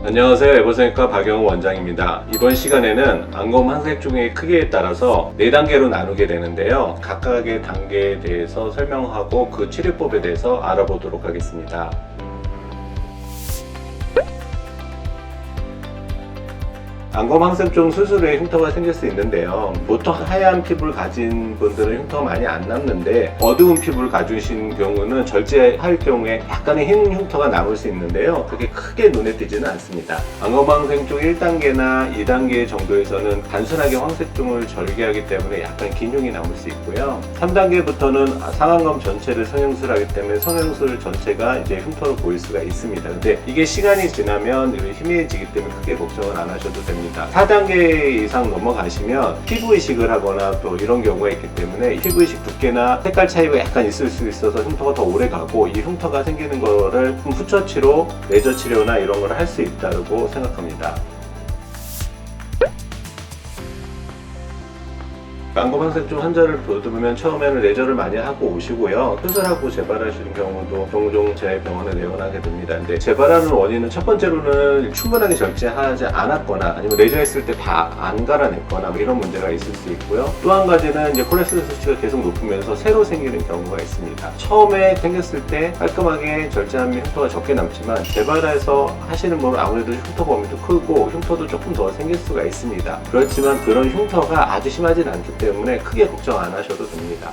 안녕하세요. 에버생과 박영우 원장입니다. 이번 시간에는 안검 항색종의 크기에 따라서 4단계로 나누게 되는데요. 각각의 단계에 대해서 설명하고 그 치료법에 대해서 알아보도록 하겠습니다. 안검 항색종 수술 후에 흉터가 생길 수 있는데요. 보통 하얀 피부를 가진 분들은 흉터가 많이 안 남는데 어두운 피부를 가지신 경우는 절제할 경우에 약간의 흰 흉터가 남을 수 있는데요. 그게 크게 눈에 띄지는 않습니다. 안검 항색종 1단계나 2단계 정도에서는 단순하게 황색종을 절개하기 때문에 약간 긴 흉이 남을 수 있고요. 3단계부터는 상안검 전체를 성형술하기 때문에 성형술 전체가 이제 흉터로 보일 수가 있습니다. 근데 이게 시간이 지나면 희미해지기 때문에 크게 걱정은 안 하셔도 됩니다. 4단계 이상 넘어가시면 피부 이식을 하거나 또 이런 경우가 있기 때문에 피부 이식 두께나 색깔 차이가 약간 있을 수 있어서 흉터가 더 오래 가고, 이 흉터가 생기는 거를 후처치료, 레이저 치료나 이런 걸 할 수 있다고 생각합니다. 안검 항색종 환자를 보면 처음에는 레이저를 많이 하고 오시고요. 수술하고 재발하시는 경우도 종종 제 병원에 내원하게 됩니다. 근데 재발하는 원인은 첫 번째로는 충분하게 절제하지 않았거나 아니면 레이저 했을 때 다 안 갈아냈거나 이런 문제가 있을 수 있고요. 또 한 가지는 이제 콜레스테롤 수치가 계속 높으면서 새로 생기는 경우가 있습니다. 처음에 생겼을 때 깔끔하게 절제하면 흉터가 적게 남지만 재발해서 하시는 분은 아무래도 흉터 범위도 크고 흉터도 조금 더 생길 수가 있습니다. 그렇지만 그런 흉터가 아주 심하진 않기 때문에 크게 걱정 안 하셔도 됩니다.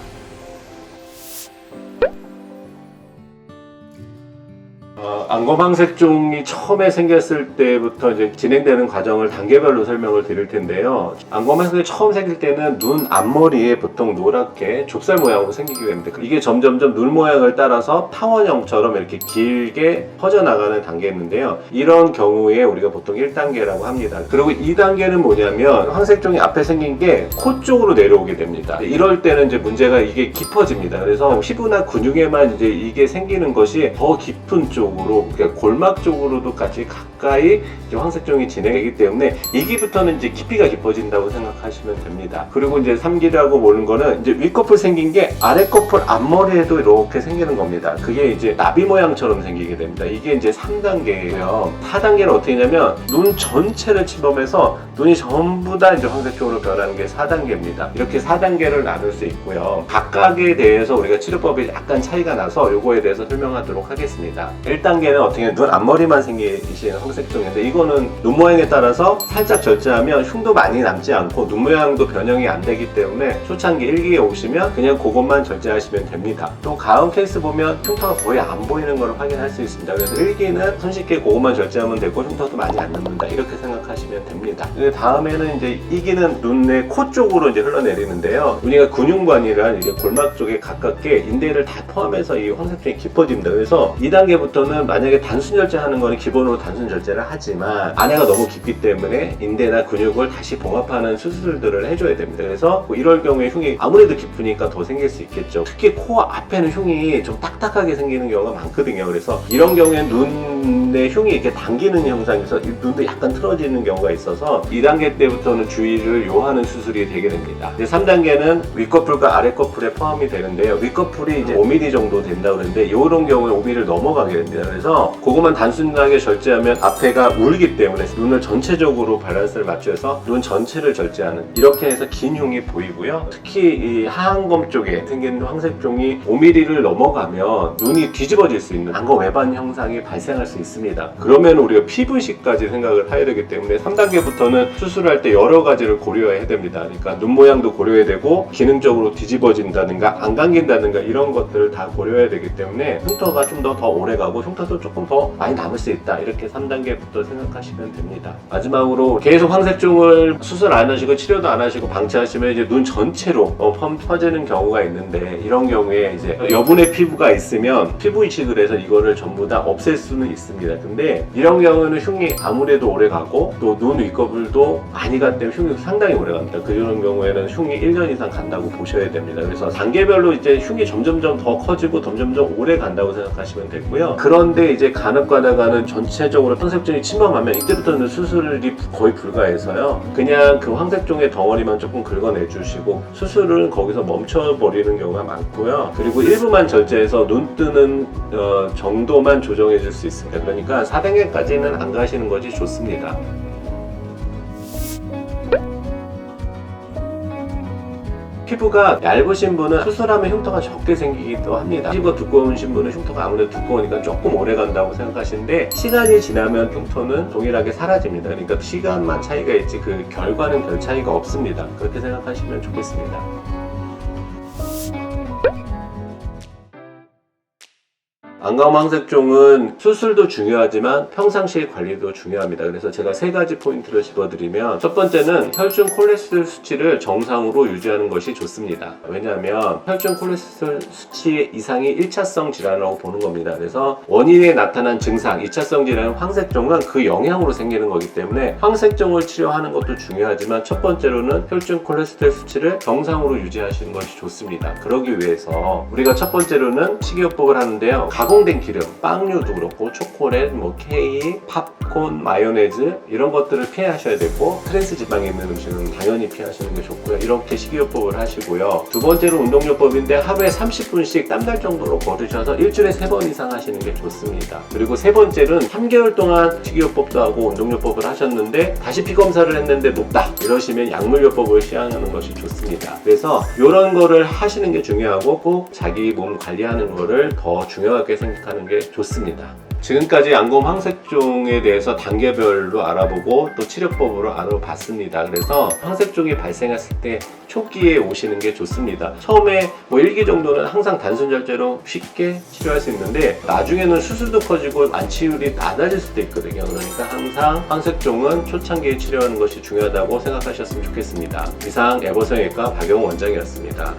안검 항색종이 처음에 생겼을 때부터 이제 진행되는 과정을 단계별로 설명을 드릴 텐데요. 안검 항색종이 처음 생길 때는 눈 앞머리에 보통 노랗게 좁쌀 모양으로 생기게 됩니다. 이게 점점점 눈 모양을 따라서 탕원형처럼 이렇게 길게 퍼져나가는 단계였는데요. 이런 경우에 우리가 보통 1단계라고 합니다. 그리고 2단계는 뭐냐면 항색종이 앞에 생긴 게 코 쪽으로 내려오게 됩니다. 이럴 때는 이제 문제가 이게 깊어집니다. 그래서 피부나 근육에만 이제 이게 생기는 것이 더 깊은 쪽으로, 그러니까 골막 쪽으로도 같이 가까이 이제 황색종이 진행되기 때문에 2기부터는 이제 깊이가 깊어진다고 생각하시면 됩니다. 그리고 이제 3기라고 보는 거는 이제 윗꺼풀 생긴 게 아랫꺼풀 앞머리에도 이렇게 생기는 겁니다. 그게 이제 나비 모양처럼 생기게 됩니다. 이게 이제 3단계예요. 4단계는 어떻게 하냐면 눈 전체를 침범해서 눈이 전부 다 이제 황색종으로 변하는 게 4단계입니다. 이렇게 4단계를 나눌 수 있고요. 각각에 대해서 우리가 치료법이 약간 차이가 나서 요거에 대해서 설명하도록 하겠습니다. 1단계는 어떻게 눈 앞머리만 생기시는 황색종인데, 이거는 눈 모양에 따라서 살짝 절제하면 흉도 많이 남지 않고 눈 모양도 변형이 안 되기 때문에 초창기 1기에 오시면 그냥 그것만 절제하시면 됩니다. 또 다음 케이스 보면 흉터가 거의 안 보이는 걸 확인할 수 있습니다. 그래서 1기는 손쉽게 그것만 절제하면 되고 흉터도 많이 안 남는다, 이렇게 생각하시면 됩니다. 다음에는 이제 2기는 눈의 코 쪽으로 이제 흘러내리는데요. 눈이가 근육관이란 이게 골막 쪽에 가깝게 인대를 다 포함해서 이 황색종이 깊어집니다. 그래서 2단계부터는 만약에 단순 절제하는 거는 기본으로 단순 절제를 하지만 안에가 너무 깊기 때문에 인대나 근육을 다시 봉합하는 수술들을 해줘야 됩니다. 그래서 뭐 이럴 경우에 흉이 아무래도 깊으니까 더 생길 수 있겠죠. 특히 코 앞에는 흉이 좀 딱딱하게 생기는 경우가 많거든요. 그래서 이런 경우에는 눈의 흉이 이렇게 당기는 현상에서 눈도 약간 틀어지는 경우가 있어서 2단계 때부터는 주의를 요하는 수술이 되게 됩니다. 이제 3단계는 윗꺼풀과 아랫꺼풀에 포함이 되는데요. 윗꺼풀이 이제 5mm 정도 된다고 그러는데 이런 경우에 5mm를 넘어가게 됩니다. 그래서 그것만 단순하게 절제하면 앞에가 울기 때문에 눈을 전체적으로 밸런스를 맞춰서 눈 전체를 절제하는, 이렇게 해서 긴 흉이 보이고요. 특히 이 하안검 쪽에 생긴 황색종이 5mm를 넘어가면 눈이 뒤집어질 수 있는 안검 외반 형상이 발생할 수 있습니다. 그러면 우리가 피부 이식까지 생각을 해야 되기 때문에 3단계부터는 수술할 때 여러 가지를 고려해야 됩니다. 그러니까 눈 모양도 고려해야 되고 기능적으로 뒤집어진다든가 안 감긴다든가 이런 것들을 다 고려해야 되기 때문에 흉터가 좀 더 오래 가고 흉터도 조금 더 많이 남을 수 있다, 이렇게 3단계부터 생각하시면 됩니다. 마지막으로 계속 황색종을 수술 안 하시고 치료도 안 하시고 방치하시면 이제 눈 전체로 퍼지는 경우가 있는데, 이런 경우에 이제 여분의 피부가 있으면 피부 이식을 해서 이거를 전부 다 없앨 수는 있습니다. 근데 이런 경우는 흉이 아무래도 오래 가고 또 눈 윗꺼풀도 많이 간 때문에 흉이 상당히 오래 갑니다. 그런 경우에는 흉이 1년 이상 간다고 보셔야 됩니다. 그래서 단계별로 이제 흉이 점점점 더 커지고 점점점 오래 간다고 생각하시면 되고요. 그런데 이제 간혹 가다가는 전체적으로 황색종이 침범하면 이때부터는 수술이 거의 불가해서요. 그냥 그 황색종의 덩어리만 조금 긁어내 주시고 수술은 거기서 멈춰버리는 경우가 많고요. 그리고 일부만 절제해서 눈 뜨는 정도만 조정해 줄 수 있습니다. 그러니까 4단계까지는 안 가시는 것이 좋습니다. 피부가 얇으신 분은 수술하면 흉터가 적게 생기기도 합니다. 피부가 두꺼우신 분은 흉터가 아무래도 두꺼우니까 조금 오래 간다고 생각하시는데 시간이 지나면 흉터는 동일하게 사라집니다. 그러니까 시간만 차이가 있지 그 결과는 별 차이가 없습니다. 그렇게 생각하시면 좋겠습니다. 안검 황색종은 수술도 중요하지만 평상시의 관리도 중요합니다. 그래서 제가 3가지 포인트를 짚어드리면 첫 번째는 혈중 콜레스테롤 수치를 정상으로 유지하는 것이 좋습니다. 왜냐하면 혈중 콜레스테롤 수치 이상이 1차성 질환이라고 보는 겁니다. 그래서 원인에 나타난 증상, 2차성 질환 황색종은 그 영향으로 생기는 거기 때문에 황색종을 치료하는 것도 중요하지만 첫 번째로는 혈중 콜레스테롤 수치를 정상으로 유지하시는 것이 좋습니다. 그러기 위해서 우리가 첫 번째로는 식이요법을 하는데요. 가공된 기름, 빵류도 그렇고 초콜릿, 케이크, 팝콘, 마요네즈 이런 것들을 피하셔야 되고 트랜스 지방이 있는 음식은 당연히 피하시는 게 좋고요. 이렇게 식이요법을 하시고요. 두 번째로 운동요법인데 하루에 30분씩 땀날 정도로 걸으셔서 일주일에 3번 이상 하시는 게 좋습니다. 그리고 세 번째는 3개월 동안 식이요법도 하고 운동요법을 하셨는데 다시 피검사를 했는데 높다 이러시면 약물요법을 시행하는 것이 좋습니다. 그래서 이런 거를 하시는 게 중요하고 꼭 자기 몸 관리하는 거를 더 중요하게 생각하는 게 좋습니다. 지금까지 안검 황색종에 대해서 단계별로 알아보고 또 치료법으로 알아봤습니다. 그래서 황색종이 발생했을 때 초기에 오시는 게 좋습니다. 처음에 1기 정도는 항상 단순 절제로 쉽게 치료할 수 있는데 나중에는 수술도 커지고 완치율이 낮아질 수도 있거든요. 그러니까 항상 황색종은 초창기에 치료하는 것이 중요하다고 생각하셨으면 좋겠습니다. 이상 에버성형외과 박영호 원장이었습니다.